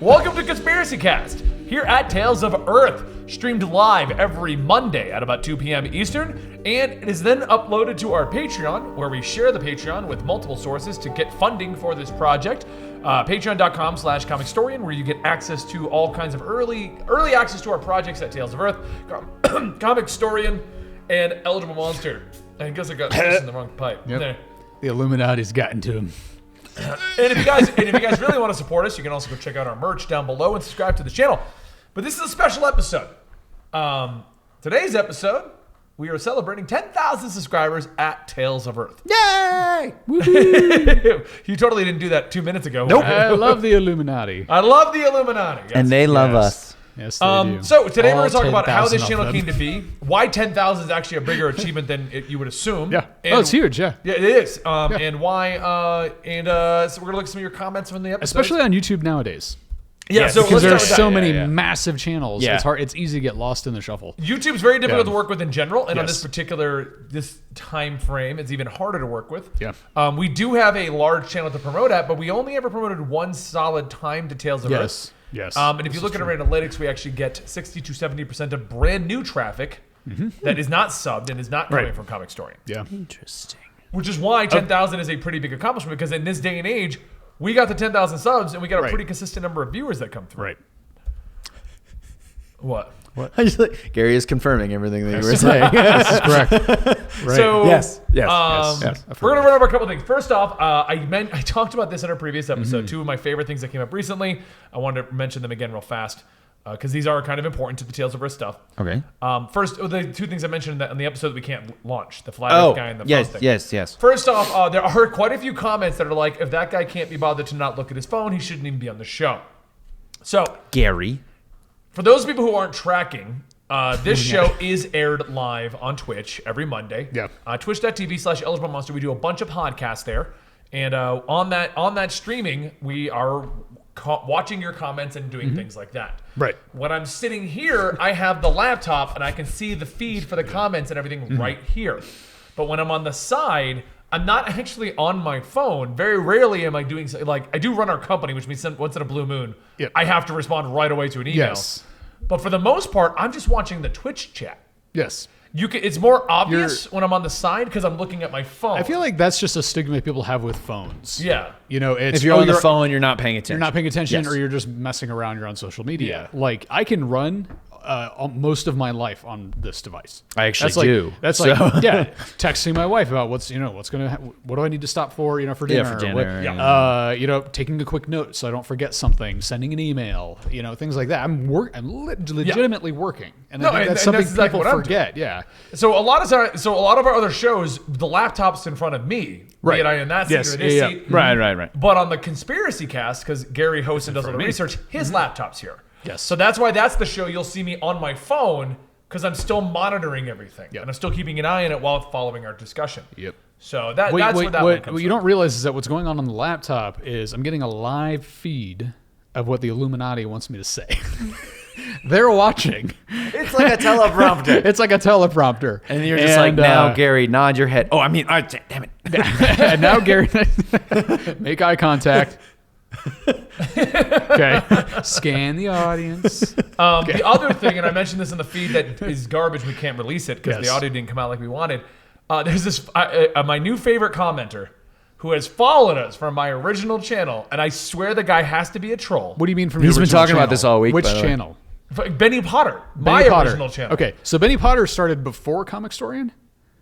Welcome to Conspiracy Cast, here at Tales of Earth, streamed live every Monday at about 2 p.m. Eastern, and it is then uploaded to our Patreon, where we share the Patreon with multiple sources to get funding for this project. Patreon.com/comicstorian, where you get access to all kinds of early access to our projects at Tales of Earth, Comicstorian, and Eligible Monster. I guess I got this in the wrong pipe. Yep. There. The Illuminati's gotten to him. And if you guys really want to support us, you can also go check out our merch down below and subscribe to the channel. But this is a special episode. Today's episode, we are celebrating 10,000 subscribers at Tales of Earth. Yay! You totally didn't do that 2 minutes ago. Nope. I love the Illuminati. I love the Illuminati. Yes. And they love us. Yes, they do. So today we're All going to talk about how 10,000 this of channel them. came to be, why 10,000 is actually a bigger achievement than you would assume. Yeah. And, Oh, it's huge, yeah. Yeah, it is. And why, so we're going to look at some of your comments from the episode. Especially on YouTube nowadays. Yeah, so Because let's there are start with so that. many Yeah. massive channels. Yeah. It's hard. It's easy to get lost in the shuffle. YouTube's very difficult Yeah. to work with in general, and on Yes. this time frame, it's even harder to work with. Yeah. We do have a large channel to promote at, but we only ever promoted one solid time to Tales of Earth. Yes. Yes. And if This you is look at true. our analytics, we actually get 60 to 70% of brand new traffic that is not subbed and is not coming Right. from Comicstorian. Yeah. Interesting. Which is why 10,000 is a pretty big accomplishment, because in this day and age, we got the 10,000 subs and we got a Right. pretty consistent number of viewers that come through. Right. What? I just like, Gary is confirming everything that you were saying. This is correct. Right. So, Yes. Yes. yes. We're going to run over a couple things. First off, I talked about this in our previous episode. Mm-hmm. Two of my favorite things that came up recently. I wanted to mention them again real fast because these are kind of important to the Tales of Earth stuff. Okay. First, the two things I mentioned in the episode that we can't launch, the flat Oh, Earth guy and the yes, phone thing. yes. First off, there are quite a few comments that are like, if that guy can't be bothered to not look at his phone, he shouldn't even be on the show. So, Gary. for those people who aren't tracking, this show is aired live on Twitch every Monday. Yeah. Twitch.tv/Eligible Monster. We do a bunch of podcasts there. And on that streaming, we are watching your comments and doing things like that. Right. When I'm sitting here, I have the laptop and I can see the feed for the comments and everything right here. But when I'm on the side, I'm not actually on my phone. Very rarely am I doing like I do run our company, which means once in a blue moon, Yep. I have to respond right away to an email. Yes. But for the most part, I'm just watching the Twitch chat. Yes. It's more obvious when I'm on the side because I'm looking at my phone. I feel like that's just a stigma people have with phones. Yeah. You know, it's If you're on the phone, you're not paying attention. you're not paying attention, Yes. or you're just messing around. You're on social media. Yeah. Like I can run most of my life on this device. I actually That's like, do. That's So- like texting my wife about what do I need to stop for for dinner? for or dinner, what, taking a quick note so I don't forget something, sending an email, things like that. I'm legitimately working, and No, I think and that's something that's exactly people what I'm forget. Yeah. So a lot of our other shows, the laptop's in front of me. Right. Be it I in that seat Yes, or this yeah, seat. Right. But on the Conspiracy Cast, because Gary hosts and does all the me. research, his laptop's here. Yes. So that's why that's the show. You'll see me on my phone because I'm still monitoring everything. Yep. And I'm still keeping an eye on it while following our discussion. Yep. So that's where that one comes what you from. don't realize is that what's going on the laptop is I'm getting a live feed of what the Illuminati wants me to say. They're watching. It's like a teleprompter. It's like a teleprompter. And you're just like, now, Gary, nod your head. Oh, I mean, damn it. and now Gary, make eye contact. Okay. Scan the audience. The other thing, and I mentioned this in the feed that is garbage, we can't release it because Yes. the audio didn't come out like we wanted. There's this my new favorite commenter who has followed us from my original channel, and I swear the guy has to be a troll. What do you mean from He's your been original talking about channel? this all week, Which by the way. channel? Benny Potter, my Benny Potter. original channel. Okay, so Benny Potter started before Comicstorian?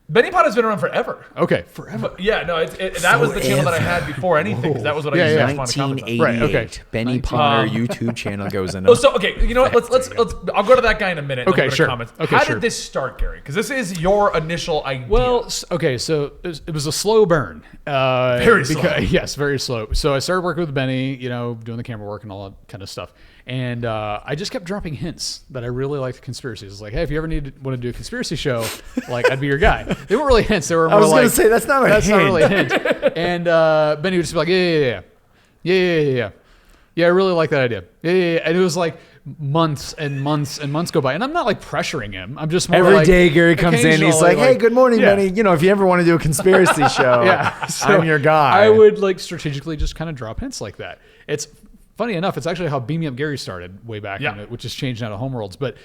Benny Potter's been around forever. Okay, forever. But yeah, no, that was the channel that I had before anything, because that was what I Yeah, used yeah. to respond to comments on. 1988. Right, okay. Benny Potter YouTube channel goes in. Oh, so okay, you know what? Let's. I'll go to that guy in a minute. And Okay, then we'll go to sure. Comments. Okay, How sure. did this start, Gary? Because this is your initial idea. Well, okay, so it was a slow burn. Very slow. Yes, very slow. So I started working with Benny, doing the camera work and all that kind of stuff. And I just kept dropping hints that I really liked conspiracies. It's like, hey, if you ever want to do a conspiracy show, like I'd be your guy. They weren't really hints. They were more I was like, going to say, that's not a that's hint. not really a hint. And Benny would just be like, yeah. Yeah, I really like that idea. Yeah. And it was like months and months and months go by. And I'm not like pressuring him. I'm just more Every like, day Gary comes in, he's like, hey, good morning, yeah. Benny. If you ever want to do a conspiracy show, Yeah, so I'm your guy. I would like strategically just kind of drop hints like that. It's funny enough, it's actually how Beam Me Up Gary started way back, Yeah. in it, which has changed now to Homeworlds. But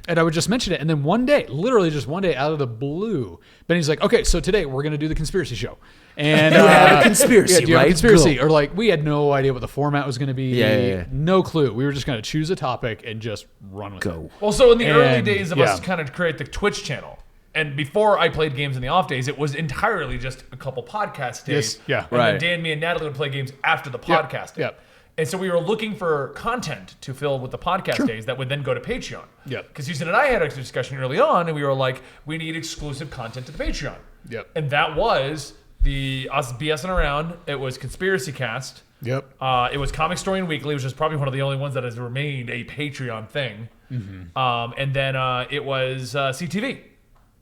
and I would just mention it, and then one day, literally just one day, out of the blue, Benny's like, "Okay, so today we're going to do the conspiracy show." And You have a conspiracy, do you have a right? conspiracy, Go. or like we had no idea what the format was going to be. Yeah. No clue. We were just going to choose a topic and just run with it. Well, so in the early And, days of yeah. us kind of create the Twitch channel, and before I played games in the off days, it was entirely just a couple podcast days. Yes, yeah. And Right. then Dan, me, and Natalie would play games after the Yep, podcast. yep. And so we were looking for content to fill with the podcast days that would then go to Patreon. Yep. Because Houston and I had a discussion early on, and we were like, we need exclusive content to the Patreon. Yep. And that was us BSing around. It was Conspiracy Cast. Yep. It was Comic Story Weekly, which is probably one of the only ones that has remained a Patreon thing. And then it was CTV.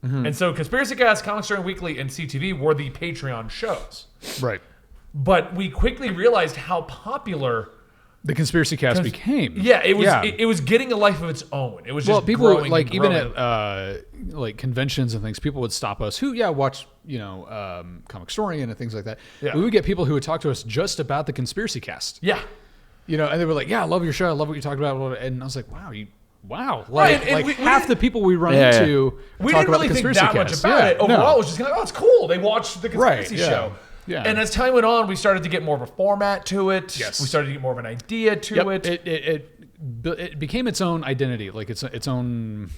And so Conspiracy Cast, Comic Story Weekly, and CTV were the Patreon shows. Right. But we quickly realized how popular. The conspiracy cast became. Yeah, it was. It was getting a life of its own. It was just people growing like and even growing. at like conventions and things, people would stop us who watch Comic Story and things like that. Yeah. We would get people who would talk to us just about the conspiracy cast. Yeah. And they were like, "Yeah, I love your show. I love what you talked about." And I was like, "Wow, Right, and we half the didn't- people we run Yeah, into we talk didn't about really the think conspiracy that much cast. about Yeah, it. Overall, no. it was just kind of, it's cool. They watched the conspiracy Right, yeah, show. yeah. And as time went on, we started to get more of a format to it. Yes. We started to get more of an idea to Yep, it. it became its own identity, like its own.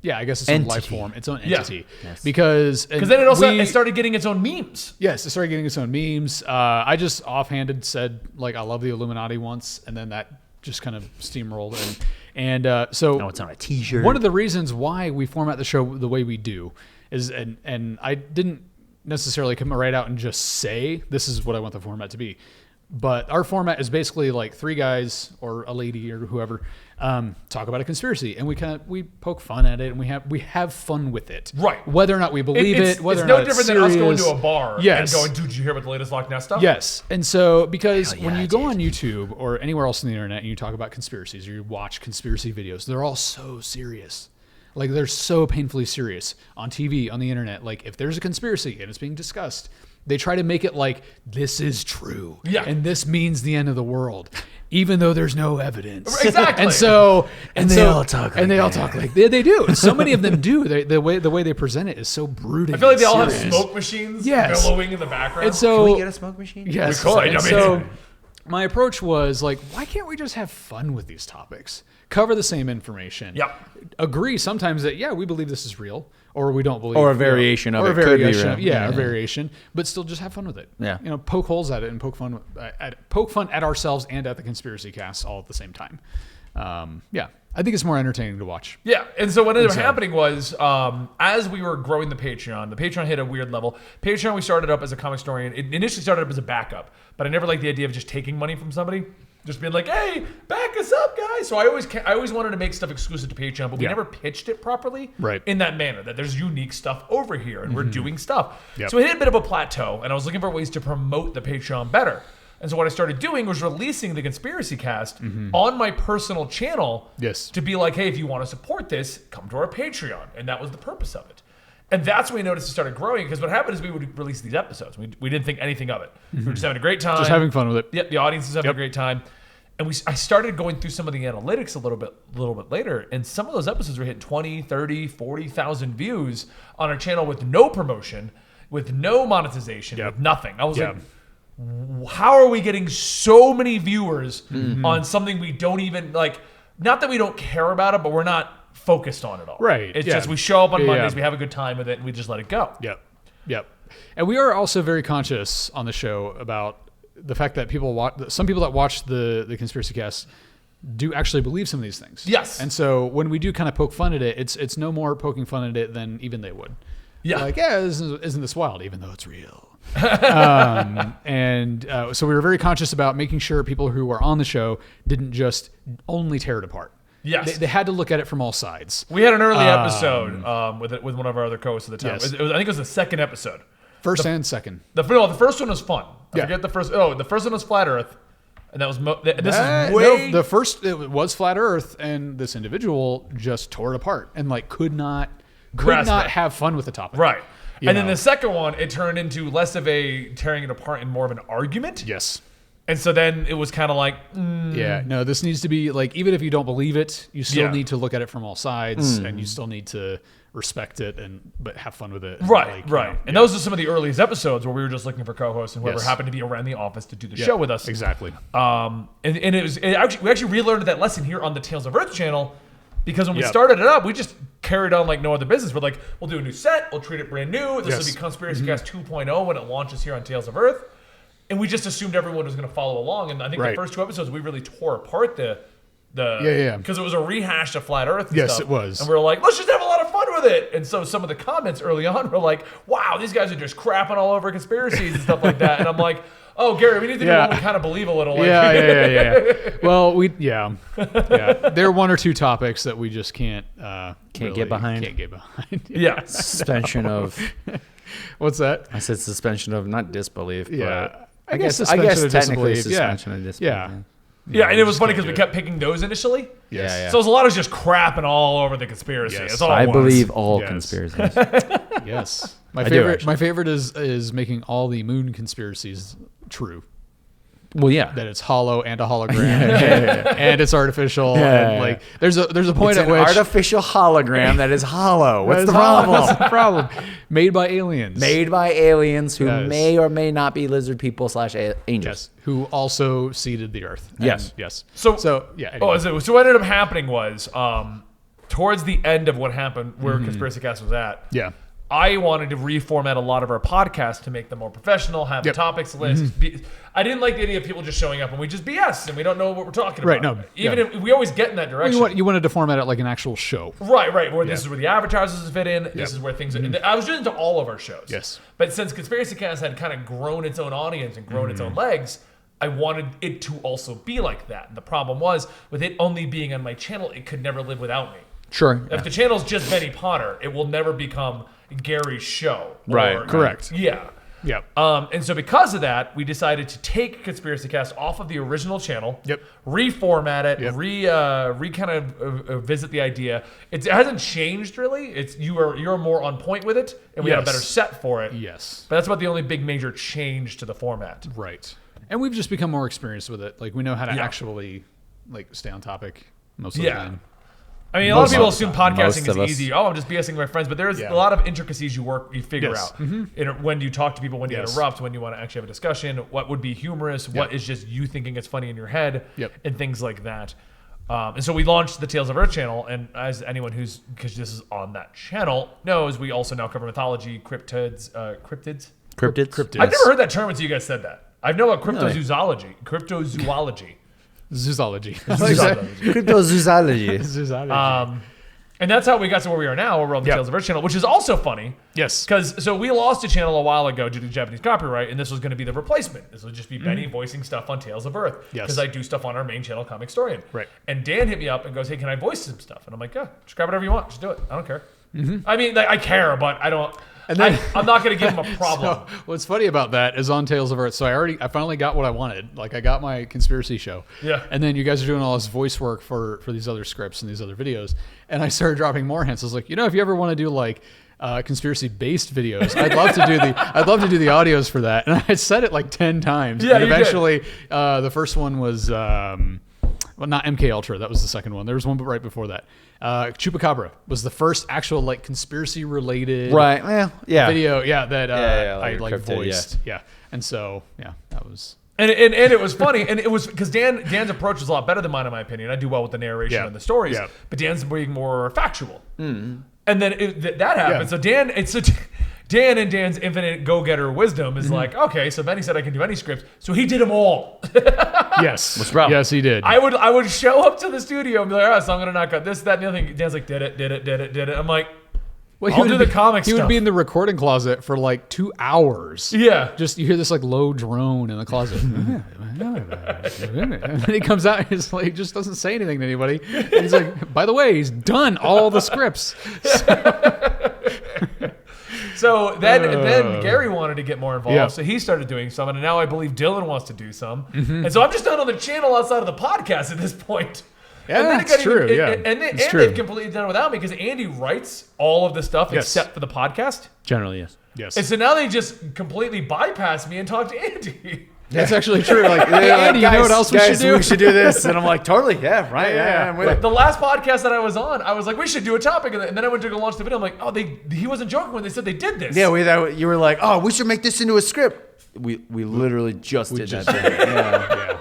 Yeah, I guess its own life Entity. form, its own Yeah. entity. Because Because then it started getting its own memes. Yes, it started getting its own memes. I just offhanded said like I love the Illuminati once, and then that just kind of steamrolled. And so No, it's on a T-shirt. one of the reasons why we format the show the way we do is, and I didn't necessarily come right out and just say this is what I want the format to be, but our format is basically like three guys or a lady or whoever talk about a conspiracy, and we poke fun at it, and we have fun with it, Right. Whether or not we believe It's it, whether it's or no not different it's than us going serious. to a bar Yes. and going, dude, did you hear about the latest Loch Ness stuff? Yes. And so, because Hell when yeah, you I go did. on YouTube or anywhere else on the internet and you talk about conspiracies or you watch conspiracy videos, they're all so serious. Like, they're so painfully serious on TV, on the internet. Like, if there's a conspiracy and it's being discussed, they try to make it like, this is true. Yeah. And this means the end of the world, even though there's no evidence. Exactly. And so, they all talk and like they all that. talk like they do. So many of them do. The way they present it is so brooding. I feel like they all have serious. smoke machines Yes. billowing in the background. And so, Can we get a smoke machine? yes, We could, and I mean- so my approach was like, why can't we just have fun with these topics? Cover the same information. Yep. Agree sometimes that we believe this is real, or we don't believe, Or a variation of or it a could be variation real. of- Yeah. a variation, but still just have fun with it. Yeah. Poke holes at it and poke fun at ourselves and at the conspiracy cast all at the same time. I think it's more entertaining to watch. Yeah, and so what ended up so- happening was, as we were growing the Patreon hit a weird level. Patreon, we started up as a comic historian. It initially started up as a backup, but I never liked the idea of just taking money from somebody. Just being like, hey, back us up, guys. So I always wanted to make stuff exclusive to Patreon, but we Yeah. never pitched it properly Right. in that manner, that there's unique stuff over here, and we're doing stuff. Yep. So it hit a bit of a plateau, and I was looking for ways to promote the Patreon better. And so what I started doing was releasing the Conspiracy Cast on my personal channel Yes. to be like, hey, if you want to support this, come to our Patreon. And that was the purpose of it. And that's when we noticed it started growing, because what happened is we would release these episodes. We didn't think anything of it. We were just having a great time. Just having fun with it. Yep, the audience is having Yep. a great time. And I started going through some of the analytics a little bit later, and some of those episodes were hitting 20, 30, 40,000 views on our channel with no promotion, with no monetization, Yep. with nothing. I was Yep. like, how are we getting so many viewers on something we don't even like? Not that we don't care about it, but we're not focused on it all. Right, It's yeah. just we show up on Yeah, Mondays, yeah. we have a good time with it, and we just let it go. Yep. And we are also very conscious on the show about the fact that some people that watch the Conspiracy Cast do actually believe some of these things. Yes. And so when we do kind of poke fun at it, it's no more poking fun at it than even they would. Yeah. Like, isn't this wild, even though it's real. So we were very conscious about making sure people who were on the show didn't just only tear it apart. Yes. They had to look at it from all sides. We had an early episode with one of our other co-hosts at the time. Yes. I think it was the second episode. First and second. The first one was fun. I Yeah. forget the first. Oh, the first one was Flat Earth, and that was this No, is way. the first it was Flat Earth, and this individual just tore it apart and like could not Grasp it. have fun with the topic. Right. You And then know. the second one, it turned into less of a tearing it apart and more of an argument. Yes. And so then it was kind of like, Yeah, no, this needs to be like, even if you don't believe it, you still Yeah. need to look at it from all sides, and you still need to respect it but have fun with it. And right, like, right. And those are some of the earliest episodes where we were just looking for co-hosts and whoever Yes. happened to be around the office to do the Yeah, show with us. Exactly. And we actually relearned that lesson here on the Tales of Earth channel, because when we Yep. started it up, we just carried on like no other business. We're like, we'll do a new set, we'll treat it brand new. This will Yes. be Conspiracy Cast 2.0 when it launches here on Tales of Earth. And we just assumed everyone was going to follow along. And I think the Right. first 2 episodes, we really tore apart the Yeah. because it was a rehash of Flat Earth and Yes, stuff. it was. And we were like, let's just have a lot of fun with it. And so some of the comments early on were like, wow, these guys are just crapping all over conspiracies and stuff like that. And I'm like, oh, Gary, we need to do one we kind of believe a little. Like, Yeah. Well, yeah. There are 1 or 2 topics that we just can't get behind. Can't get behind. Yeah. Suspension of. What's that? I said suspension of not disbelief. Yeah. But I guess technically disbelief. suspension of disbelief. Yeah. Yeah, and it was just funny can't because we do kept picking those initially. Yes. Yeah. So it was a lot of just crapping all over the conspiracy. Yes. That's all I it was. believe all Yes. conspiracies. Yes. My I do, favorite. actually. My favorite is making all the moon conspiracies true. Well, yeah. That it's hollow and a hologram, and it's artificial. And like, there's a point It's at an which artificial hologram that is hollow. What's That the is hollow. problem? What's the problem? Made by aliens. Made by aliens who Yes. may or may not be lizard people / angels. Yes. Who also seeded the earth. And Yes. Yes. So yeah. Oh, Anyway. so what ended up happening was towards the end of what happened, where Conspiracy Cast was at. Yeah. I wanted to reformat a lot of our podcasts to make them more professional, have Yep. the topics list. I didn't like the idea of people just showing up and we just BS and we don't know what we're talking Right, about. no, Even yeah. if we always get in that direction. You wanted to format it like an actual show. Right. Where this is where the advertisers fit in. This Yep. is where things. I was doing it to all of our shows. Yes. But since Conspiracy Cast had kind of grown its own audience and grown its own legs, I wanted it to also be like that. And the problem was, with it only being on my channel, it could never live without me. Sure. If the channel's just Benny Potter, it will never become Gary's show. Right, correct. Yeah. Yep. And so because of that, we decided to take Conspiracy Cast off of the original channel, Yep. reformat it, Yep. kind of visit the idea. It hasn't changed really. It's you're more on point with it, and we had a Yes. better set for it. Yes. But that's about the only big major change to the format. Right. And we've just become more experienced with it. Like, we know how to Yeah. actually like stay on topic most of Yeah. the time. I mean, a lot of Most people of the assume time. podcasting Most is of us. easy. Oh, I'm just BSing with my friends, but there's Yeah. a lot of intricacies you figure Yes. out. When you talk to people, when you Yes. interrupt, when you want to actually have a discussion, what would be humorous, what is just you thinking it's funny in your head, Yep. and things like that. And so we launched the Tales of Earth channel, and as anyone because this is on that channel knows, we also now cover mythology, cryptids. Cryptids? I've never heard that term until you guys said that. I know about Really? cryptozoology. Zoology. Cryptozoology. Zoology. And that's how we got to where we are now. We're on the Yep. Tales of Earth channel, which is also funny. Yes. Because we lost a channel a while ago due to Japanese copyright, and this was going to be the replacement. This would just be Benny voicing stuff on Tales of Earth. Yes. Because I do stuff on our main channel, Comic Storian. Right. And Dan hit me up and goes, "Hey, can I voice some stuff?" And I'm like, "Yeah, just grab whatever you want. Just do it. I don't care." I mean, like, I care, but I don't. And then- I'm not going to give him a problem. So what's funny about that is on Tales of Earth. So I finally got what I wanted. Like, I got my conspiracy show. Yeah. And then you guys are doing all this voice work for these other scripts and these other videos. And I started dropping more hints. I was like, if you ever want to do like conspiracy based videos, I'd love to do the audios for that. And I said it like 10 times. Yeah, And you did. eventually the first one was well, not MK Ultra. That was the second one. There was one right before that. Chupacabra was the first actual like conspiracy related Right. Well, yeah. video. Yeah, that like I a like cryptid, voiced. Yeah. And so that was And it was funny, and it was because Dan's approach was a lot better than mine, in my opinion. I do well with the narration Yeah. and the stories, Yeah. but Dan's being more factual. And then that happened. Yeah. So Dan and Dan's infinite go-getter wisdom is like, okay, so Benny said I can do any scripts, so he did them all. yes. What's wrong? Yes, he did. I would show up to the studio and be like, all right, so I'm gonna knock out this, that, and the other thing. Dan's like, did it. I'm like, Well, I'll do the comic He stuff. would be in the recording closet for like 2 hours. Yeah. Just you hear this like low drone in the closet. And then he comes out and he's like, he just doesn't say anything to anybody. And he's like, by the way, he's done all the scripts. So then Gary wanted to get more involved, Yeah. so he started doing some, and now I believe Dylan wants to do some. And so I'm just done on the channel outside of the podcast at this point. Yeah, and then that's true, yeah. And It's they've true. completely done it without me because Andy writes all of the stuff Yes. except for the podcast. Generally, yes. Yes. And so now they just completely bypass me and talk to Andy. That's actually true. Like, hey, Andy, you know what else we should do? We should do this. And I'm like, totally, yeah, right, yeah, I'm with it. The last podcast that I was on, I was like, we should do a topic, and then I went to go launch the video. I'm like, oh, he wasn't joking when they said they did this. Yeah, you were like, oh, we should make this into a script. We literally just did that. Yeah.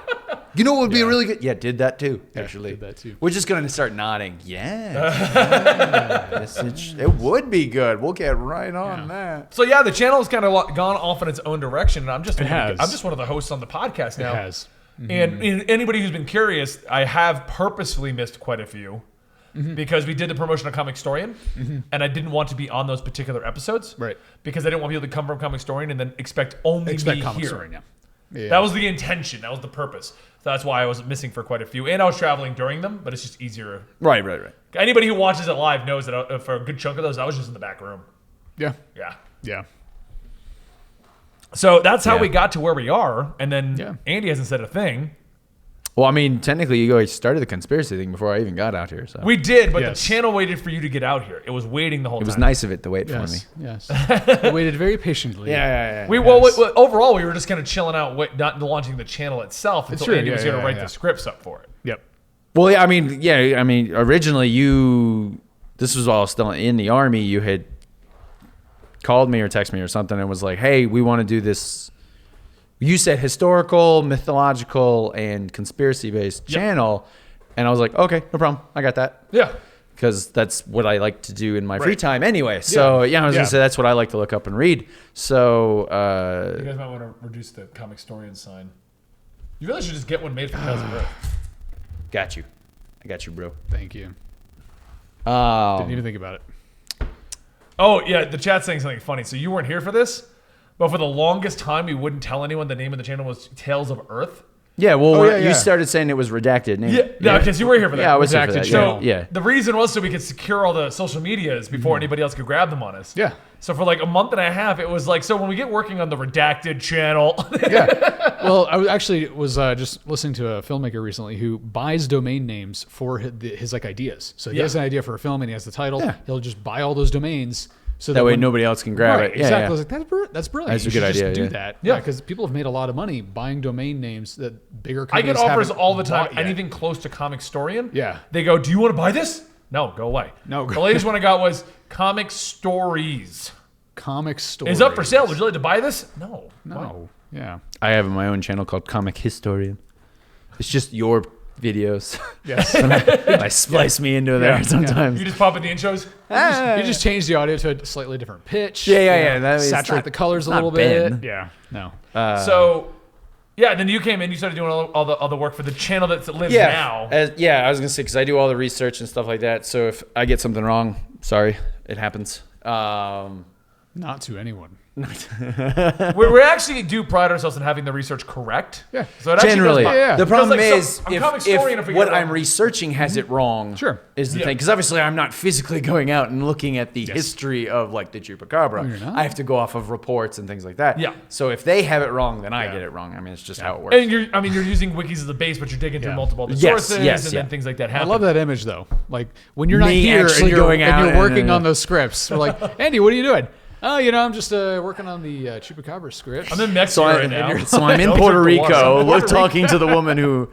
You know what would be really good? Yeah, did that too, actually. Did that too. We're just going to start nodding. Yeah. It would be good. We'll get right on that. So yeah, the channel has kind of gone off in its own direction, and I'm just has. I'm just one of the hosts on the podcast now. It has. And anybody who's been curious, I have purposefully missed quite a few because we did the promotion of Comic Storian, and I didn't want to be on those particular episodes, Right. Because I didn't want people to come from Comic Storian and then expect only me Comic here. Story, yeah. That was the intention. That was the purpose. So that's why I was missing for quite a few, and I was traveling during them. But it's just easier. Right. Anybody who watches it live knows that for a good chunk of those, I was just in the back room. Yeah. Yeah. So that's how Yeah. we got to where we are, and then Yeah. Andy hasn't said a thing. Well, I mean, technically, you guys started the conspiracy thing before I even got out here. So We did, but Yes. the channel waited for you to get out here. It was waiting the whole it time. was nice of it to wait for me. Yes. I waited very patiently. Yeah. Overall, we were just kind of chilling out, not launching the channel itself until true, Andy was yeah, going to yeah, write yeah. the scripts up for it. Yep. Well, yeah, I mean, originally this was all still in the Army. You had called me or texted me or something and was like, hey, we want to do this. You said historical, mythological, and conspiracy-based channel. And I was like, okay, no problem. I got that. Yeah. Because that's what I like to do in my free Right. time anyway. So, I was going to say that's what I like to look up and read. So, You guys might want to reduce the Comic Storian sign. You really should just get one made for Tales of Earth. got you. I got you, bro. Thank you. Didn't even think about it. Oh, yeah, the chat's saying something funny. So you weren't here for this, but for the longest time, we wouldn't tell anyone the name of the channel was Tales of Earth. Yeah, well, yeah, yeah. you started saying it was redacted. Yeah, because you were here for that. Yeah, I was here for Redacted that. channel. Yeah. The reason was so we could secure all the social medias before anybody else could grab them on us. Yeah. So for like a month and a half, it was like, so when we get working on the redacted channel, Yeah. Well, I was just listening to a filmmaker recently who buys domain names for his like ideas. So he has an idea for a film and he has the title. Yeah. He'll just buy all those domains. So That way when- nobody else can grab Right, it. Yeah, exactly. yeah. I was like, that's brilliant. That's You a good should just idea, do yeah. that. Yeah. Because people have made a lot of money buying domain names that bigger I companies get offers haven't all the time. bought yet. Anything close to Comic Storian. Yeah. They go, do you want to buy this? No, go away. No, The latest one I got was Comic Stories. Comic stories. It's up for sale. Would you like to buy this? No. Why? No. Yeah. I have my own channel called Comic Historian. It's just your videos. Yes. I splice me into there Yeah. sometimes. You just pop in the intros. You just change the audio to a slightly different pitch. Yeah. That is Saturate not- the colors a not little Ben. bit. Yeah. No. So, yeah, then you came in, you started doing all the work for the channel that lives now. I was gonna say because I do all the research and stuff like that. So if I get something wrong, sorry, it happens. Not to anyone. we actually do pride ourselves in having the research correct. Yeah. So it actually Generally, goes Yeah. the problem Because, like, is so I'm Comic Storian if we if what get it I'm wrong. researching has it wrong. Sure. Is the Yeah. thing because obviously I'm not physically going out and looking at the history of like the Chupacabra. No, you're not. I have to go off of reports and things like that. Yeah. So if they have it wrong, then I Yeah. get it wrong. I mean, it's just how it works. And you're using wikis as the base, but you're digging through Yeah. multiple other Yes, sources, yes, and yeah. then things like that I happen. love that image though. Like when you're not Me here and actually you're, going out and you're and- working on those scripts. We're like, Andy, what are you doing? Oh, I'm just working on the Chupacabra script. I'm in Mexico right now. I'm in Don't Puerto drink the water. Rico. I'm in We're Puerto talking to the woman who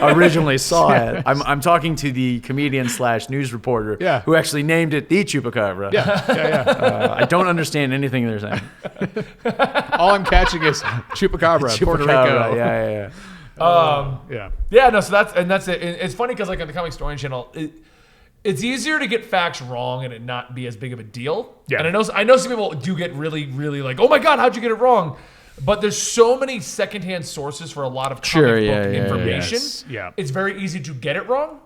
originally saw it. I'm talking to the comedian / news reporter Yeah. who actually named it the Chupacabra. Yeah. I don't understand anything they're saying. All I'm catching is Chupacabra, Puerto Chupacabra, Rico. Yeah. Yeah. Yeah, no, so that's it. And it's funny because like on the Comic Storian channel, it's easier to get facts wrong and it not be as big of a deal. Yeah. And I know some people do get really, really like, oh my God, how'd you get it wrong? But there's so many secondhand sources for a lot of comic book information. Yes, yeah. It's very easy to get it wrong.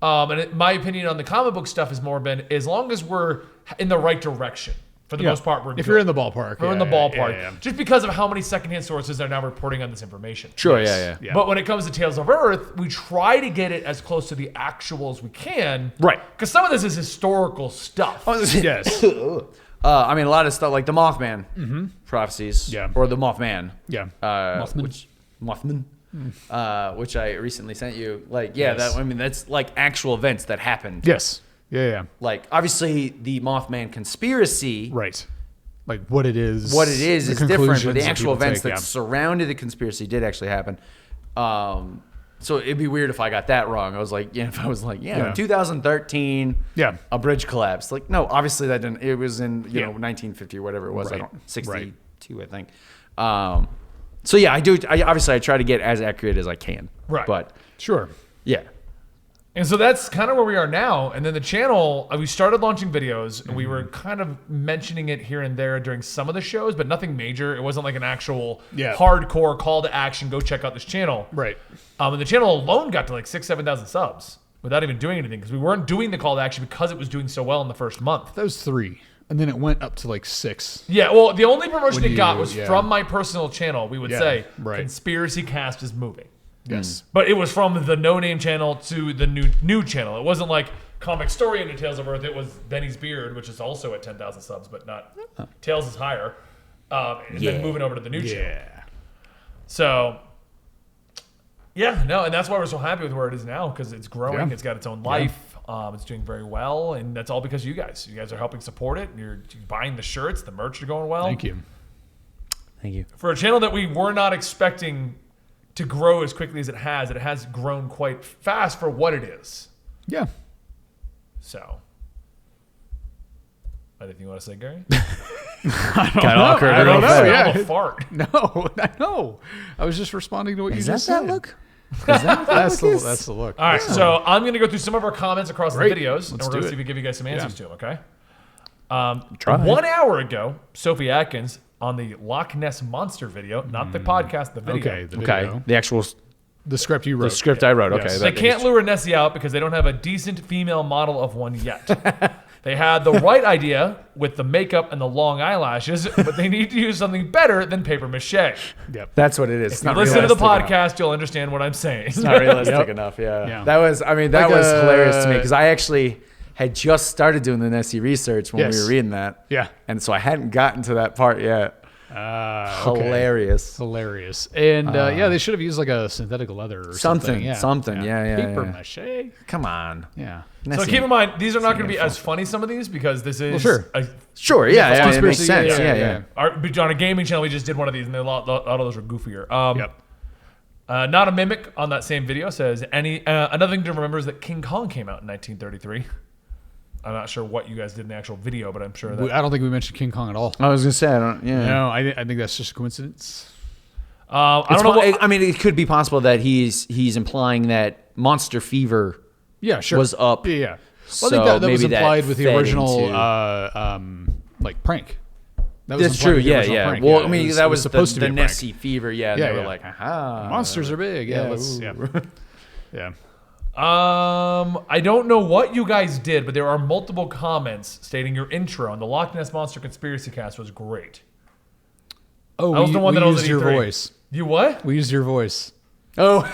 My opinion on the comic book stuff has more been as long as we're in the right direction. For the Yeah. most part, we're If good. you're in the ballpark. We're in the yeah, ballpark. yeah. Just because of how many secondhand sources are now reporting on this information. Sure, Yes. yeah. Yeah. But when it comes to Tales of Earth, we try to get it as close to the actual as we can. Right. Because some of this is historical stuff. Yes. I mean, a lot of stuff like the Mothman prophecies. Yeah. Or the Mothman. Yeah. Mothman. Which I recently sent you. Like, Yes. that's like actual events that happened. Yes. Yeah. Like, obviously, the Mothman conspiracy. Right. like what it is. What it is the different, but conclusions the that actual people events take, that surrounded the conspiracy did actually happen. So it'd be weird if I got that wrong. I was like, if I was like, in 2013, a bridge collapsed. Like, no, obviously that didn't. It was in 1950 or whatever it was. Right. I don't 62, I think. So yeah, I do. Obviously I try to get as accurate as I can. Right. But Sure. yeah. And so that's kind of where we are now. And then the channel, we started launching videos, and we were kind of mentioning it here and there during some of the shows, but nothing major. It wasn't like an actual hardcore call to action, go check out this channel. Right. And the channel alone got to like 7,000 subs without even doing anything, because we weren't doing the call to action because it was doing so well in the first month. That was 3. And then it went up to like 6. Yeah, well, the only promotion When it got you- was yeah. from my personal channel. We would say, right. Conspiracy Cast is moving. Yes. But it was from the no-name channel to the new channel. It wasn't like Comic Story into Tales of Earth. It was Benny's Beard, which is also at 10,000 subs, but not Tales is higher. And then moving over to the new channel. So, and that's why we're so happy with where it is now, because it's growing. Yeah. It's got its own life. It's doing very well, and that's all because of you guys. You guys are helping support it. You're buying the shirts. The merch are going well. Thank you. Thank you. For a channel that we were not expecting to grow as quickly as it has grown quite fast for what it is. Yeah. So, anything you want to say, Gary? Kind of awkward. I don't know. Smell Yeah. a fart. No, I know. I was just responding to what you Is just that said. that look? Is that what that That's look the, is? that's the look. All right, so I'm going to go through some of our comments across Great. the videos, and Let's we're going do to see if we give you guys some answers to them, okay? Try. 1 hour ago, Sophie Atkins on the Loch Ness Monster video, not the podcast, the video. Okay, the video. Okay. The actual The script you wrote. the script I wrote. Okay. Yes. They that can't is- lure Nessie out because they don't have a decent female model of one yet. They had the right idea with the makeup and the long eyelashes, but they need to use something better than paper mache. Yep. That's what it is. It's If you not listen to the realistic enough. podcast, you'll understand what I'm saying. It's not realistic Yep. enough. Yeah. Yeah. That was. I mean, that Like was a- hilarious to me because I actually had just started doing the Nessie research when Yes. we were reading that. Yeah. And so I hadn't gotten to that part yet. Okay. Hilarious. Hilarious. And yeah, they should have used like a synthetic leather or Something, Yeah. something. Yeah, Paper yeah. mache. Come on. Yeah. So Nessie. keep in mind, these are not going to be Beautiful. as funny, some of these, because this is Well, sure. Sure. Yeah. Yeah. It makes Conspiracy, sense. yeah, Yeah. yeah. on a gaming channel, we just did one of these, and a lot of those were goofier. Yep. Not a mimic on that same video says another thing to remember is that King Kong came out in 1933. I'm not sure what you guys did in the actual video, but I'm sure that I don't think we mentioned King Kong at all. I was gonna say. I don't. Yeah. No, I think that's just a coincidence. I don't know. What, I mean, it could be possible that he's implying that monster fever Yeah, sure. was up. Yeah, yeah. Well, So I think that was maybe that implied with the fed original, into- like prank. That was That's implied true. with the Yeah, original yeah. prank. Well, Yeah, I mean, it that was supposed to the be a prank. Nessie fever. Yeah, Yeah, they were yeah. like, aha. Monsters are big. Yeah, Yeah, yeah. ooh. Yeah. I don't know what you guys did, but there are multiple comments stating your intro on the Loch Ness Monster Conspiracy Cast was great. Oh, That was the one that I was used at your E3. voice. You what? We used your voice. Oh,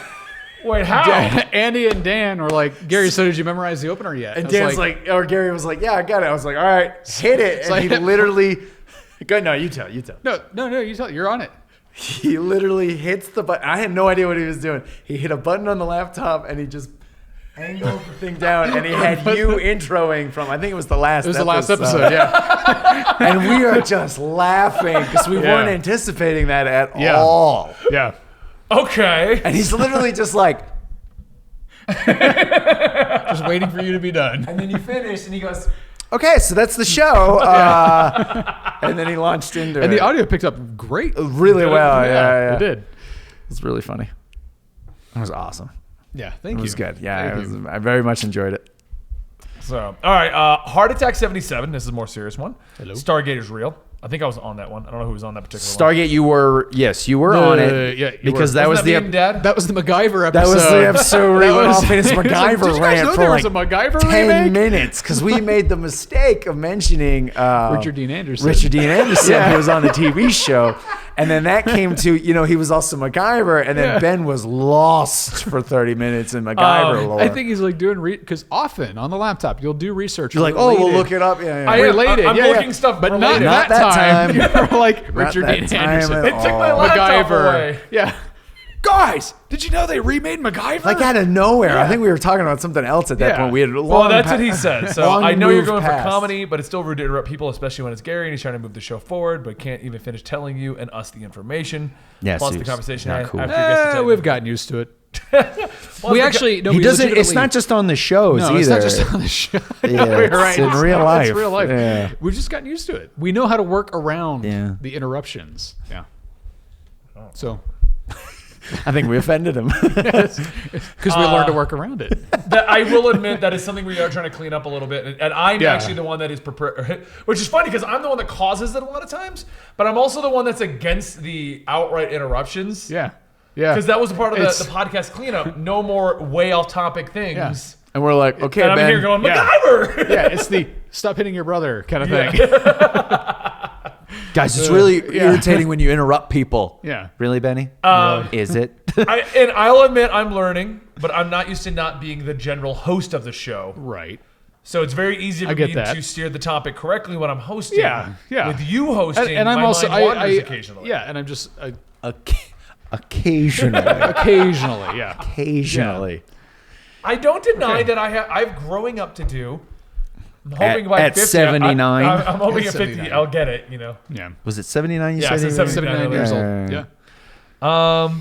Wait, how? Andy and Dan were like, Gary, so did you memorize the opener yet? and I was Dan's like, or Gary was like, yeah, I got it. I was like, all right, hit it. And like- he literally, go, no, you tell. no, you tell, you're on it. He literally hits the button. I had no idea what he was doing. He hit a button on the laptop and he just angled the thing down and he had you introing from, I think it was the last It was the last episode, yeah. And we are just laughing because we Yeah. weren't anticipating that at Yeah. all. Yeah. Okay. And he's literally just like, Just waiting for you to be done. and then you finish and he goes, okay, so that's the show. And then he launched into And it. the audio picked up great. really well. Yeah. It did. It's really funny. It was awesome. Yeah, thank It you. was good. Yeah, Thank it was, you. I very much enjoyed it. So, all right. Heart Attack 77. This is a more serious one. Hello. Stargater's real. I think I was on that one. I don't know who was on that particular one. Stargate, you were on it. Yeah, you because were. that was Wasn't the me and Dad? That was the MacGyver episode. that was the episode where he That went was- off in his Did MacGyver you guys rant know for there like was a MacGyver 10 remake? minutes because we made the mistake of mentioning Richard Dean Anderson. Richard Dean Anderson, Yeah. who was on the TV show. And then that came to, he was also MacGyver. And then Yeah. Ben was lost for 30 minutes in MacGyver lore. I think he's like doing because often on the laptop you'll do research. You're like, oh, we'll related- look it up. Yeah, I yeah. am. related. I'm yeah, looking yeah. stuff but related. not Not that that time. time. You're like Not Richard that Dean time Anderson. at It took my all. laptop MacGyver. away. Yeah. guys, did you know they remade MacGyver? Like out of nowhere. Yeah. I think we were talking about something else at that Yeah. point. We had Well, that's what he said. So long I know you're moved going past. for comedy, but it's still rude to interrupt people, especially when it's Gary and he's trying to move the show forward, but can't even finish telling you and us the information. Yeah, Plus the seriously. conversation Not after cool. he gets to tell you We've the- gotten used to it. Plus We the- actually no. He we doesn't. It's legitimately- not just on the shows No, either. it's not just on the show. Yeah, You're it's right. in real life. It's real life. Yeah. We've just gotten used to it. We know how to work around Yeah. the interruptions. Yeah. So, I think we offended him. because we learned to work around it. that I will admit that is something we are trying to clean up a little bit, and I'm Yeah. actually the one that is prepared, which is funny because I'm the one that causes it a lot of times, but I'm also the one that's against the outright interruptions. Yeah. Yeah. Because that was a part of It's- the podcast cleanup. No more way off topic things. Yeah. And we're like, okay, And I'm Ben. here going, Yeah. MacGyver! Yeah, it's the stop hitting your brother kind of thing. Guys, it's really yeah. irritating when you interrupt people. Yeah. Really, Benny? Is it? And I'll admit I'm learning, but I'm not used to not being the general host of the show. Right. So it's very easy for I get me that. to steer the topic correctly when I'm hosting. Yeah, yeah. With you hosting, And I'm my also mind wanders occasionally. Yeah, and I'm just Occasionally. occasionally, yeah. Occasionally. I don't deny Okay. that I've growing up to do. I'm hoping by at 50, 79? I'm hoping At at 50, 79. I'll get it, you know. Yeah. Was it 79 you Yeah, said? I said he was? 79 79 years Yeah. old. Yeah.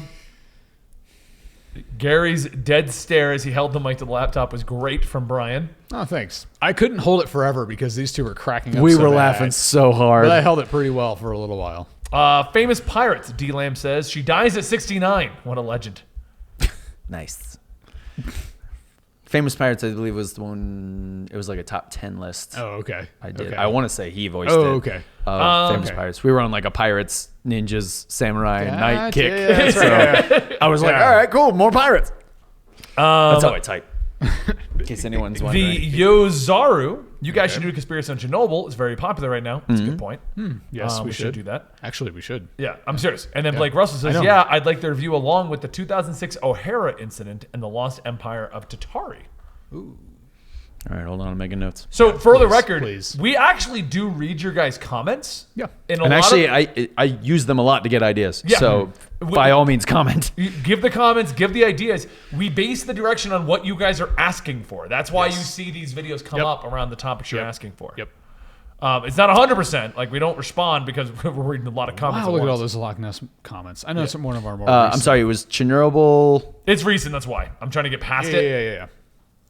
Gary's dead stare as he held the mic to the laptop was great from Brian. Oh, thanks. I couldn't hold it forever because these two were cracking up. We so were bad. laughing so hard. But I held it pretty well for a little while. Famous Pirates, D Lamb says. She dies at 69. What a legend. Nice. Famous Pirates, I believe, was the one. It was like a top 10 list. Oh, okay. I did. Okay. I want to say he voiced Oh, it. okay. Famous Okay. Pirates. We were on like a pirates, ninjas, samurai, and knight Gotcha. kick. Yeah, that's right. I was like, Yeah. all right, cool, more pirates. That's how I type. In case anyone's wondering. The Yozaru, you guys should do a conspiracy on Chernobyl. It's very popular right now. It's a good point. Yes, we should do that. Actually, we should. Yeah, I'm serious. And then Blake Russell says, know. yeah, I'd like the review along with the 2006 O'Hara incident and the Lost Empire of Tatari. All right, hold on, I'm making notes. So for the please, record, please. we actually do read your guys' comments. Yeah. In a And lot actually, of, I use them a lot to get ideas. Yeah. So by all means, comment. you give the comments, give the ideas. We base the direction on what you guys are asking for. That's why you see these videos come Yep. up around the topics you're Yep. asking for. Yep. It's not 100%. Like we don't respond because we're reading a lot of comments. Wow, at look at all once. those Loch Ness comments. I know it's one of our more I'm recent- sorry, it was Chernobyl. It's recent. That's why I'm trying to get past Yeah, it. yeah.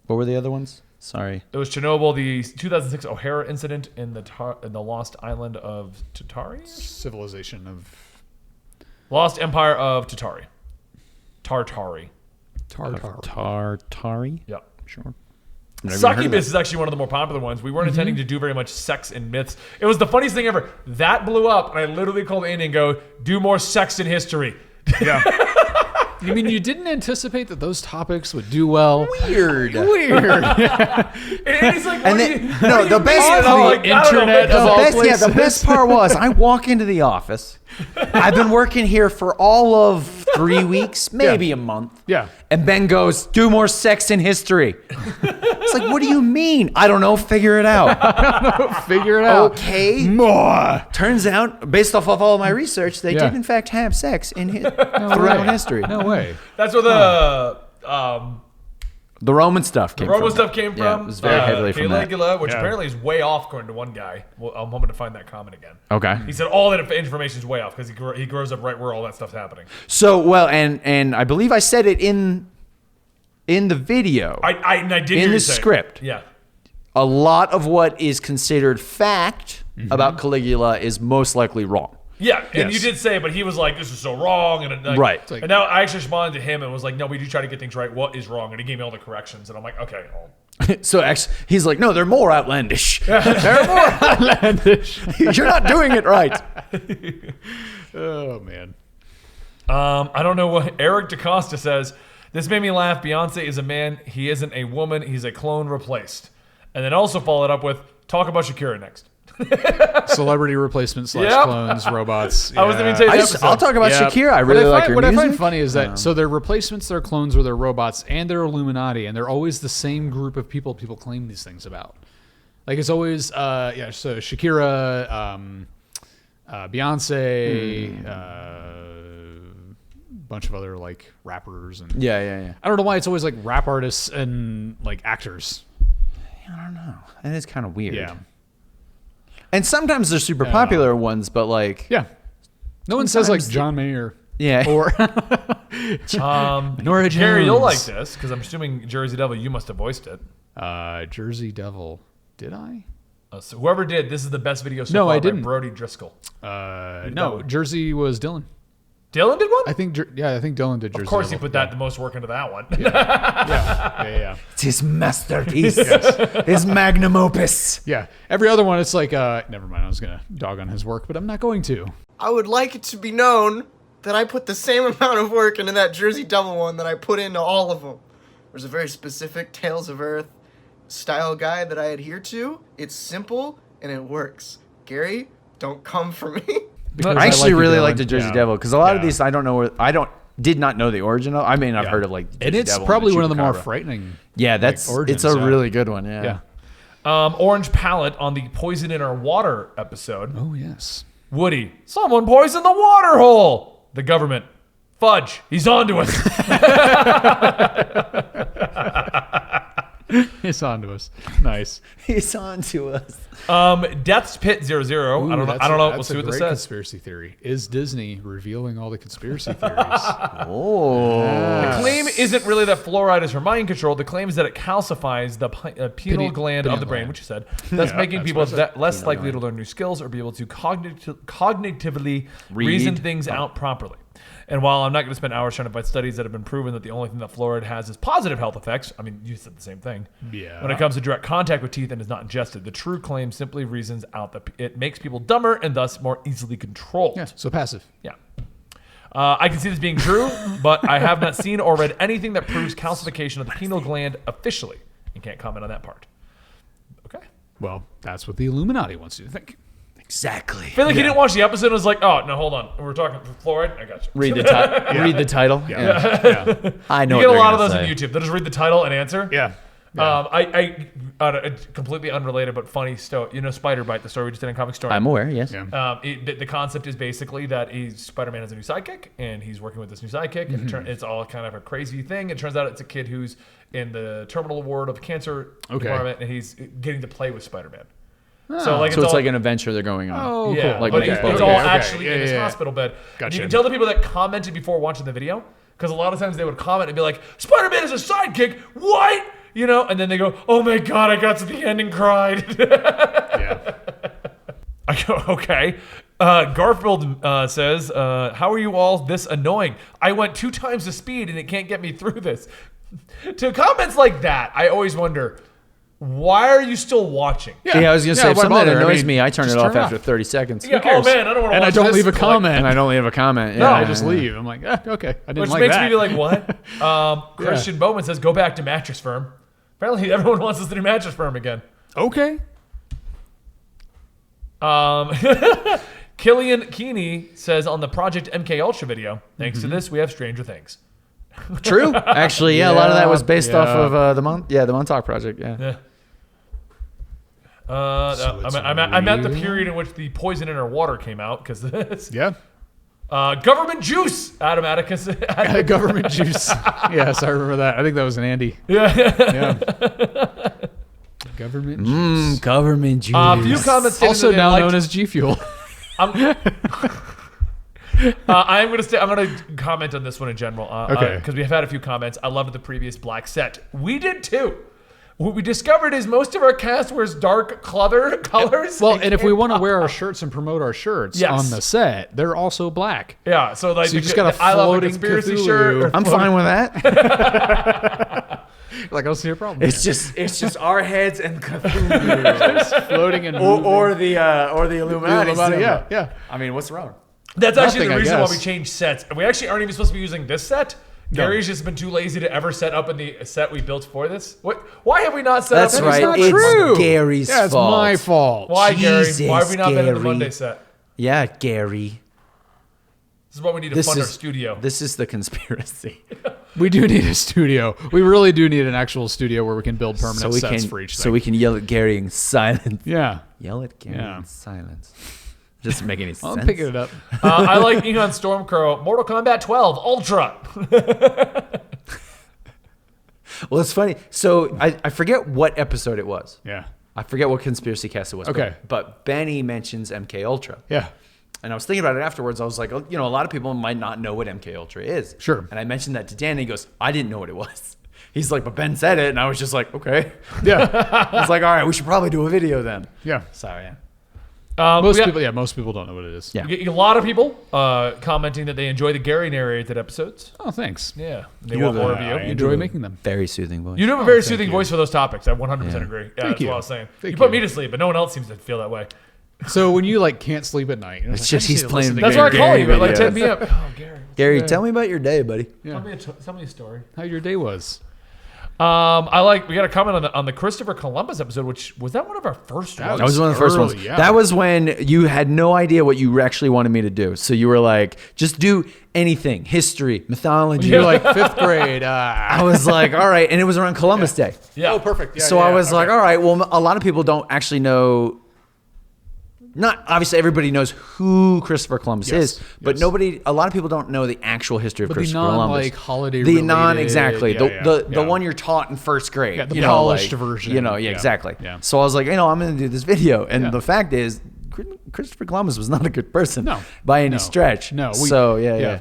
What were the other ones? Sorry. It was Chernobyl, the 2006 O'Hara incident in the lost island of Tatari? Civilization of Lost Empire of Tatari. Tartari. Tartar. Tartari? Yeah. Sure. I've never even heard of Succubus is actually one of the more popular ones. We weren't intending to do very much sex and myths. It was the funniest thing ever. That blew up, and I literally called Andy and go, do more sex in history. Yeah. You mean you didn't anticipate that those topics would do well? Weird. Weird. And Andy's like, what And do then- you, no, what do you the best mean? part- I'm like, I don't know, internet because of all The places. best part was I walk into the office. I've been working here for all of 3 weeks, maybe a month. Yeah. And Ben goes, do more sex in history. It's like, what do you mean? I don't know. Figure it out. Figure it out. Okay. More. Turns out, based off of all my research, they Yeah. did in fact have sex throughout history. No way. That's where the The Roman stuff came Roman from. stuff came from. Yeah, it was very heavily from that. Caligula, which Yeah. apparently is way off, according to one guy. Well, I'm hoping to find that comment again. Okay. He said all that information is way off because he grows up right where all that stuff's happening. So, well, and I believe I said it in the video. I did hear In you the say it. script. Yeah. A lot of what is considered fact about Caligula is most likely wrong. Yeah, and Yes. you did say, but he was like, "This is so wrong," and like, Right. And now I actually responded to him and was like, "No, we do try to get things right. What is wrong?" And he gave me all the corrections, and I'm like, "Okay." Well, So actually, he's like, no, they're more outlandish. They're more outlandish. You're not doing it right. Oh man. I don't know what Eric DaCosta says. This made me laugh. Beyonce is a man. He isn't a woman. He's a clone replaced. And then also followed up with, "Talk about Shakira next." Celebrity replacement / Yep. clones, robots. I was Yeah. gonna say that. I'll talk about Yeah. Shakira. I really like her What music. I find funny is that so they're replacements, they're clones, or they're robots, and they're Illuminati, and they're always the same group of people claim these things about. Like it's always so Shakira, Beyonce, bunch of other like rappers and Yeah. I don't know why it's always like rap artists and like actors. I don't know. And it's kind of weird. Yeah. And sometimes they're super popular ones, but like Yeah. No one says like Sometimes John Mayer. yeah. Or Nora Gary, you'll like Jones. this because I'm assuming Jersey Devil, you must have voiced it. Jersey Devil. Did I? So whoever did, this is the best video so No, far I by didn't. Brody Driscoll. No, Jersey was Dylan. Dylan did one? I think Dylan did Jersey. Of course, he Devil. put that the most work into that one. Yeah. It's his masterpiece. His magnum opus. Yeah. Every other one, it's like, never mind. I was gonna dog on his work, but I'm not going to. I would like it to be known that I put the same amount of work into that Jersey Devil one that I put into all of them. There's a very specific Tales of Earth style guide that I adhere to. It's simple and it works. Gary, don't come for me. Because I actually like really Dylan. like the Jersey Yeah. Devil because a lot of Yeah. these did not know the origin of. I mean, I've heard of like the And Jersey it's Devil probably and one of the more Chupacabra. frightening. Yeah, origins, it's a yeah. really good one. Yeah. Yeah. Orange Palette on the Poison in Our Water episode. Oh yes. Woody, someone poisoned the water hole. The government. Fudge, he's on to us. It's on to us. Nice. He's on to us. Death's Pit 00. Ooh, I don't know. that's I don't know. that's We'll see a what this great says. Conspiracy theory. Is Disney revealing all the conspiracy theories? Oh. The claim isn't really that fluoride is for mind control. The claim is that it calcifies the pineal gland of the brain, gland. which you said, thus making that's people what I said. less likely to learn new skills or be able to cognitively reason things out properly. And while I'm not going to spend hours trying to find studies that have been proven that the only thing that fluoride has is positive health effects, I mean, you said the same thing. Yeah. When it comes to direct contact with teeth and is not ingested, the true claim simply reasons out that it makes people dumber and thus more easily controlled. Yeah. So passive. Yeah. I can see this being true, but I have not seen or read anything that proves calcification of the pineal gland officially. You can't comment on that part. Okay. Well, that's what the Illuminati wants you to think. Exactly. I feel like he didn't watch the episode and was like, oh, no, hold on. We're talking fluoride? I got you. Read the read the title. Yeah. I know. You get a what lot of they're those gonna on say. YouTube. They'll just read the title and answer. Yeah. I completely unrelated but funny story. You know, Spider Bite, the story we just did in Comic Story. I'm aware. Yes. Yeah. The concept is basically that Spider-Man has a new sidekick, and he's working with this new sidekick, and it's all kind of a crazy thing. It turns out it's a kid who's in the terminal ward of cancer department, and he's getting to play with Spider-Man. So like, So it's all, like an adventure they're going on. Oh, yeah, cool. Like but Nick it's Cage. all Okay. actually Yeah, in his yeah, yeah. hospital bed. Gotcha. You can tell the people that commented before watching the video, because a lot of times they would comment and be like, "Spider-Man is a sidekick." What? You know, and then they go, "Oh my god, I got to the end and cried." Yeah. I go, okay. Garfield says, how are you all this annoying? I went 2 times the speed and it can't get me through this. To comments like that, I always wonder, why are you still watching? Yeah, I was gonna say if why something bother? I annoys mean, me, I turn just it off turn it after off. 30 seconds. Yeah, oh cares? man, I don't want to And watch I don't this. leave a Like, comment. And I don't leave a comment. No, Yeah, I just leave. I'm like, okay. I didn't which like makes that. me be like, what? Christian Bowman says, go back to Mattress Firm. Apparently everyone wants us to do Mattress Firm again. Okay. Killian Keeney says on the Project MK Ultra video, thanks to this, we have Stranger Things. True. Actually, yeah, a lot of that was based off Yeah. of the Montauk Project. Yeah. Yeah. it's I'm at the real? period in which the Poison in Our Water came out because this. Yeah. Government juice, Adam Atticus. Government juice. Yes, I remember that. I think that was an Andy. Yeah. Yeah. Government juice. Government juice. A few comments stating Also that they now liked- known as G Fuel. I'm gonna comment on this one in general. Okay. Because we have had a few comments. I loved the previous black set. We did too. What we discovered is most of our cast wears dark colors. Well, and if we want to wear our shirts and promote our shirts Yes. on the set, they're also black. yeah, so like So you just got a I love a floating conspiracy Cthulhu. shirt. or I'm fine with that. Like, I don't see a problem. it's just our heads and Cthulhu. floating and or the Illuminati. Illuminati, yeah, symbol. yeah. I mean, what's wrong? That's actually Nothing, the I reason why guess. we changed sets. We actually aren't even supposed to be using this set. Gary's just been too lazy to ever set up in the set we built for this. What? Why have we not set That's up? right. not It's true. Gary's Yeah, it's fault. my fault. Why, Gary? Jesus, Why have we not been in the Gary. Monday set? Yeah, Gary. This is why we need to This fund our is studio. This is the conspiracy. We do need a studio. We really do need an actual studio where we can build permanent sets for each thing. So we can yell at Gary in silence. Yeah. Yell at Gary Yeah. in silence. Doesn't make any sense. I'm picking it up. I like Egon Stormcrow. Mortal Kombat 12 Ultra. Well, it's funny. So I forget what episode it was. Yeah. I forget what conspiracy cast it was. Okay. But Benny mentions MK Ultra. Yeah. And I was thinking about it afterwards. I was like, oh, a lot of people might not know what MK Ultra is. Sure. And I mentioned that to Dan, and he goes, I didn't know what it was. He's like, but Ben said it, and I was just like, okay. Yeah. I was like, all right, we should probably do a video then. Yeah. Sorry. Most people don't know what it is. Yeah. We get a lot of people commenting that they enjoy the Gary narrated episodes. Oh, thanks. Yeah. They want more of I you. enjoy making them. Very soothing voice. You do have a very soothing voice for those topics. I 100% agree. Yeah, that's you. what I was saying. Thank You put you. me to sleep, but no one else seems to feel that way. So when you can't sleep at night, It's just he's playing That's why I call you at like 10 videos. p.m. Oh, Gary. Gary, tell me about your day, buddy. Yeah. Tell me a story. How your day was? We got a comment on the Christopher Columbus episode, which was that one of our first ones? That was one of the first early, ones. yeah. That was when you had no idea what you actually wanted me to do. So you were like, just do anything. History, mythology. You're like 5th grade. I was like, all right. And it was around Columbus Day. Yeah. Oh, perfect. Yeah, So yeah, I was okay. like, all right, well, a lot of people don't actually know. Not obviously everybody knows who Christopher Columbus Yes, is, but yes. a lot of people don't know the actual history of But the Christopher Columbus. holiday The related- exactly. yeah, the yeah. one you're taught in first grade. Yeah, the you know, polished version. Yeah, Yeah, exactly. yeah. So I was like, I'm going to do this video. And Yeah. the fact is, Christopher Columbus was not a good person No. by any No. stretch. No, So, yeah.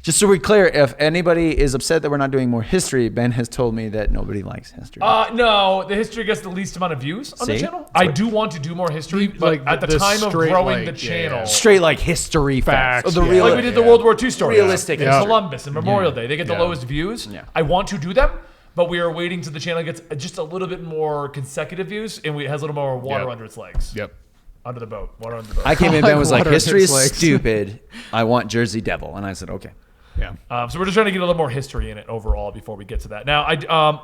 Just so we're clear, if anybody is upset that we're not doing more history, Ben has told me that nobody likes history. No, the history gets the least amount of views on the See? channel. I do want to do more history, but Like at the the time of straight, growing like, the yeah, channel, yeah. Straight like history facts. Facts, The yeah. real, like we did the World War II story, Realistic and Yeah. Columbus and Memorial Day, they get the Yeah. lowest views. Yeah. I want to do them, but we are waiting till the channel gets just a little bit more consecutive views, and it has a little more water Yep. under its legs. Yep. Under the boat. Water under the boat. I came in, Ben was like, Water in history its is legs. stupid. I want Jersey Devil. And I said, okay. Yeah. So we're just trying to get a little more history in it overall before we get to that. Now,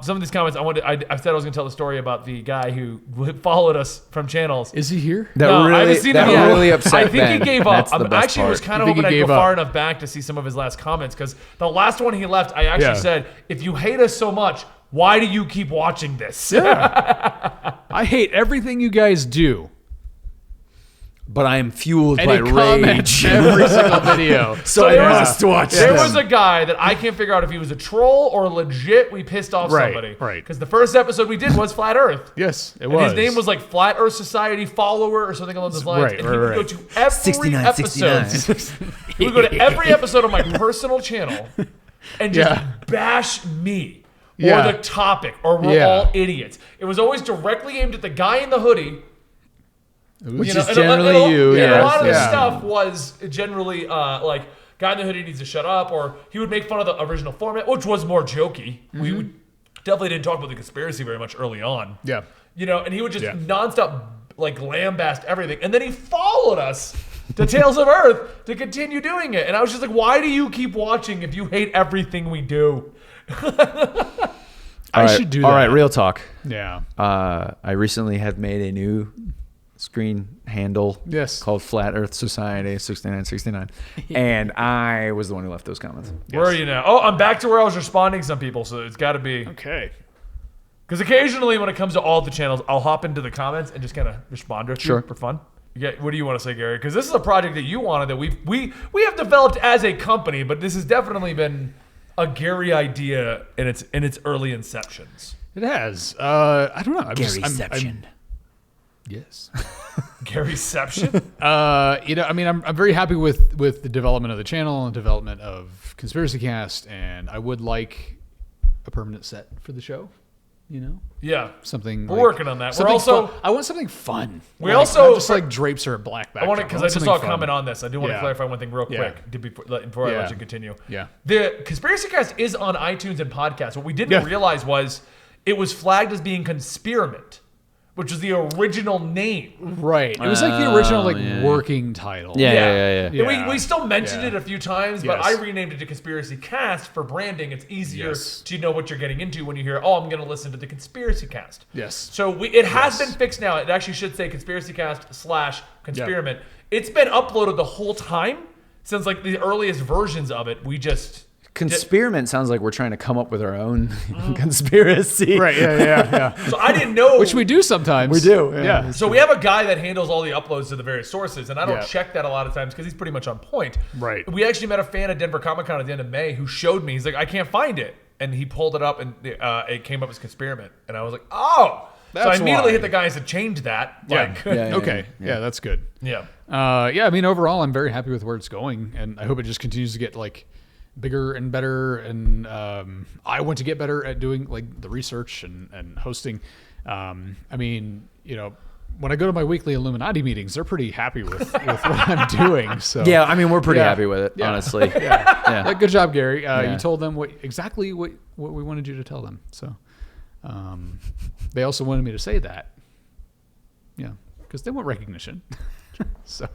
some of these comments I said I was going to tell the story about the guy who followed us from channels. Is he here? That No, I really, haven't seen that him yet. really upset I think Ben. he gave up. That's the I best actually part. was kind I of think he hoping I'd go gave up. far enough back to see some of his last comments, because the last one he left, I actually Yeah. said, if you hate us so much, why do you keep watching this? I hate everything you guys do. But I am fueled And by he comments rage. every single video. So I there was- must watch There them. was a guy that I can't figure out if he was a troll or legit we pissed off Right, somebody. right. Because the first episode we did was Flat Earth. Yes, it And was. his name was like Flat Earth Society follower or something along those lines. Right, and right, he would right. go to every 69, episode. 69. He would go to every episode of my personal channel and just Yeah. bash me or Yeah. the topic or we're Yeah. all idiots. It was always directly aimed at the guy in the hoodie. Which You know, is and generally you. And a Yes, lot of the yeah. stuff was generally like, guy in the hoodie needs to shut up, or he would make fun of the original format, which was more jokey. We would, definitely didn't talk about the conspiracy very much early on. Yeah. You know, and he would just Yeah. nonstop like lambast everything. And then he followed us to Tales of Earth to continue doing it. And I was just like, why do you keep watching if you hate everything we do? I should do that. All right, real talk. Yeah. I recently have made a new screen handle Yes. called Flat Earth Society 6969. And I was the one who left those comments. Where are you now? Oh, I'm back to where I was responding to some people, so it's got to be. Okay. Because occasionally when it comes to all the channels, I'll hop into the comments and just kind of respond to it Sure. for fun. Yeah, what do you want to say, Gary? Because this is a project that you wanted that we have developed as a company, but this has definitely been a Gary idea in its early inceptions. It has. I don't know. Garyception. Yes. Garyception? I mean, I'm very happy with the development of the channel and development of Conspiracy Cast, and I would like a permanent set for the show. You know, Yeah. something. We're working on that. We're something also- fun. I want something fun. We Like, also- not just like drapes or a black background. I want to, because I just saw a comment on this. I do want to Yeah. clarify one thing real Yeah. quick before I Yeah. let you continue. Yeah. The Conspiracy Cast is on iTunes and podcasts. What we didn't Yeah. realize was it was flagged as being Conspirament, which was the original name. Right. It was like the original yeah. working title. Yeah. And Yeah. we still mentioned Yeah. it a few times, but Yes. I renamed it to Conspiracy Cast for branding. It's easier Yes. to know what you're getting into when you hear, oh, I'm going to listen to the Conspiracy Cast. Yes. So it has been fixed now. It actually should say Conspiracy Cast / Conspirament. It's been uploaded the whole time since like the earliest versions of it. We just Conspirament sounds like we're trying to come up with our own conspiracy. Right. Yeah. So I didn't know. Which we do sometimes. We do. Yeah. So we have a guy that handles all the uploads to the various sources, and I don't Yeah. check that a lot of times because he's pretty much on point. Right. We actually met a fan at Denver Comic Con at the end of May who showed me. He's like, I can't find it, and he pulled it up, and it came up as Conspirament, and I was like, oh. So I That's immediately why. hit the guys to change that. Like, Yeah. Okay. Yeah, that's good. yeah. Yeah, I mean, overall, I'm very happy with where it's going, and I hope it just continues to get like bigger and better. And I want to get better at doing like the research and hosting. I mean, you know, when I go to my weekly Illuminati meetings, they're pretty happy with what I'm doing. So Yeah, I mean, we're pretty Yeah. happy with it, Yeah. honestly. Yeah. Like, good job, Gary. Yeah. You told them exactly what we wanted you to tell them. So they also wanted me to say that. Yeah, because they want recognition. So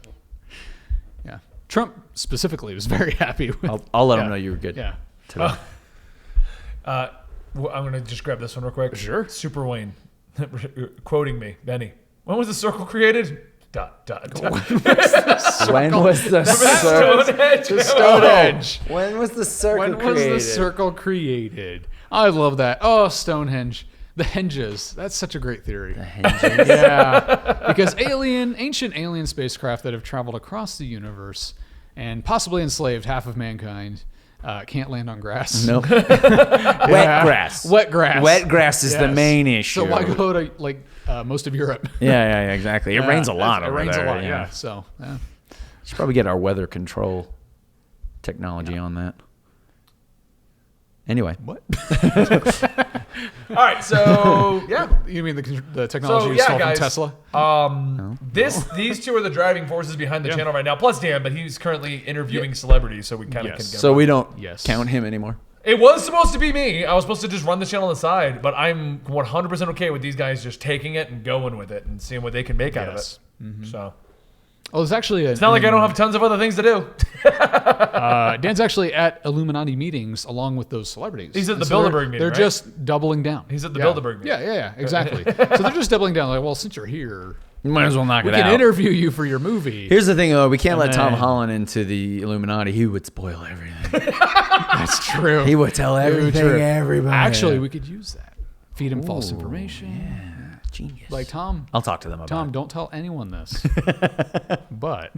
yeah, Trump specifically was very happy with. I'll let yeah. him know you were good. Yeah. Today. Well, I'm going to just grab this one real quick. Sure. Super Wayne quoting me, Benny. When was the circle created? ... When was the circle? Stonehenge. Stonehenge. When was the circle When was created? the circle created? I love that. Oh, Stonehenge. The henges. That's such a great theory. Henges. Yeah. Because ancient alien spacecraft that have traveled across the universe and possibly enslaved half of mankind can't land on grass. Nope. Wet grass. Wet grass. Wet grass is the Yes. main issue. So why go to like most of Europe? Yeah, exactly. It rains a lot It over rains there. a lot, yeah. So, yeah. Should probably get our weather control technology on that. Anyway. What? All right, so yeah. You mean the technology So you yeah, stole guys. from Tesla? These two are the driving forces behind the Yeah. channel right now. Plus Dan, but he's currently interviewing celebrities, so we kind of Yes. can get So him we on. don't Yes. count him anymore. It was supposed to be me. I was supposed to just run the channel on the side, but I'm 100% okay with these guys just taking it and going with it and seeing what they can make out of Yes. it. So Oh, there's actually it's not like I don't have tons of other things to do. Dan's actually at Illuminati meetings along with those celebrities. He's at the And so Bilderberg meeting, They're right? just doubling down. He's at the Yeah. Bilderberg meeting. Yeah, exactly. So they're just doubling down. Like, well, since you're here, You might as well knock we it can out. interview you for your movie. Here's the thing, though. We can't let Tom then- Holland into the Illuminati. He would spoil everything. That's true. He would tell everything True. to everybody. Actually, we could use that. Feed him false information. Yeah, genius. Like, Tom, I'll talk to them about Tom, it. don't tell anyone this. But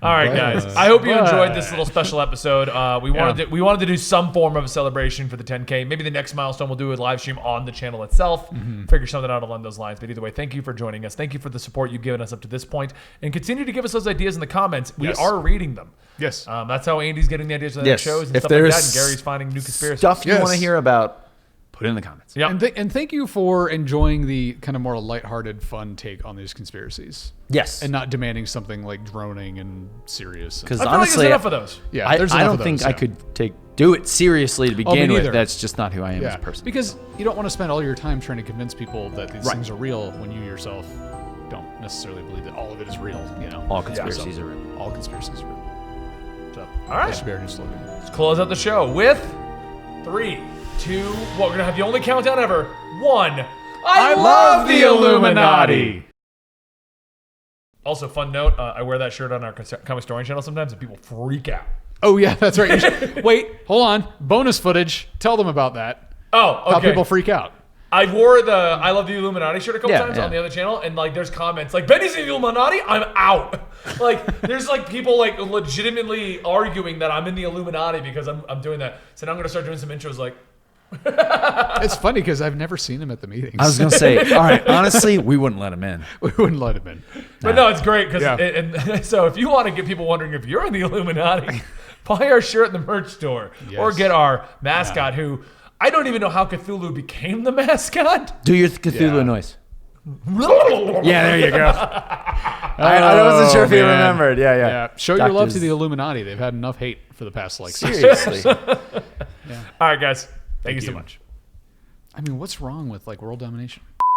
All right, guys. I hope you enjoyed this little special episode. We wanted to do some form of a celebration for the 10K. Maybe the next milestone we'll do a live stream on the channel itself. Figure something out along those lines. But either way, thank you for joining us. Thank you for the support you've given us up to this point, and continue to give us those ideas in the comments. We Yes. are reading them. yes, That's how Andy's getting the ideas of the Yes. shows and If stuff like that, there's and Gary's finding new conspiracies. Stuff you Yes. want to hear about, put it in the comments. Yeah. and thank you for enjoying the kind of more lighthearted, fun take on these conspiracies, Yes. and not demanding something like droning and serious. Because I feel like honestly, there's enough of those. Yeah, I there's don't enough of think those, I yeah. could do it seriously to begin me with. neither. That's just not who I am as Yeah, a person. because you don't want to spend all your time trying to convince people that these Right. things are real when you yourself don't necessarily believe that all of it is real. You know, All conspiracies are real. all conspiracies are real. So, All right. that should be our new slogan. Let's close out the show with 3, 2, 1. We're going to have the only countdown ever. 1. I love the Illuminati. Also, fun note, I wear that shirt on our Comic Story channel sometimes, and people freak out. Oh yeah, that's right. You should- Wait, hold on. Bonus footage. Tell them about that. Oh, okay. How people freak out. I wore the I Love the Illuminati shirt a couple Yeah, times yeah. on the other channel, and like there's comments like, Benny's in the Illuminati? I'm out. Like, there's like people like legitimately arguing that I'm in the Illuminati because I'm doing that. So now I'm going to start doing some intros like, It's funny because I've never seen him at the meetings. I was going to say, all right, honestly, we wouldn't let him in. we wouldn't let him in. but no, it's great because, Yeah. and so if you want to get people wondering if you're in the Illuminati, buy our shirt in the merch store or Yes. get our mascot who I don't even know how Cthulhu became the mascot. Do your Cthulhu Yeah. noise. Yeah, there you go. I wasn't sure if you man. remembered. Yeah. Yeah, show your love Doctors- to the Illuminati. They've had enough hate for the past like 6 Seriously. All right, guys. Thank you so you. much. I mean, what's wrong with like world domination?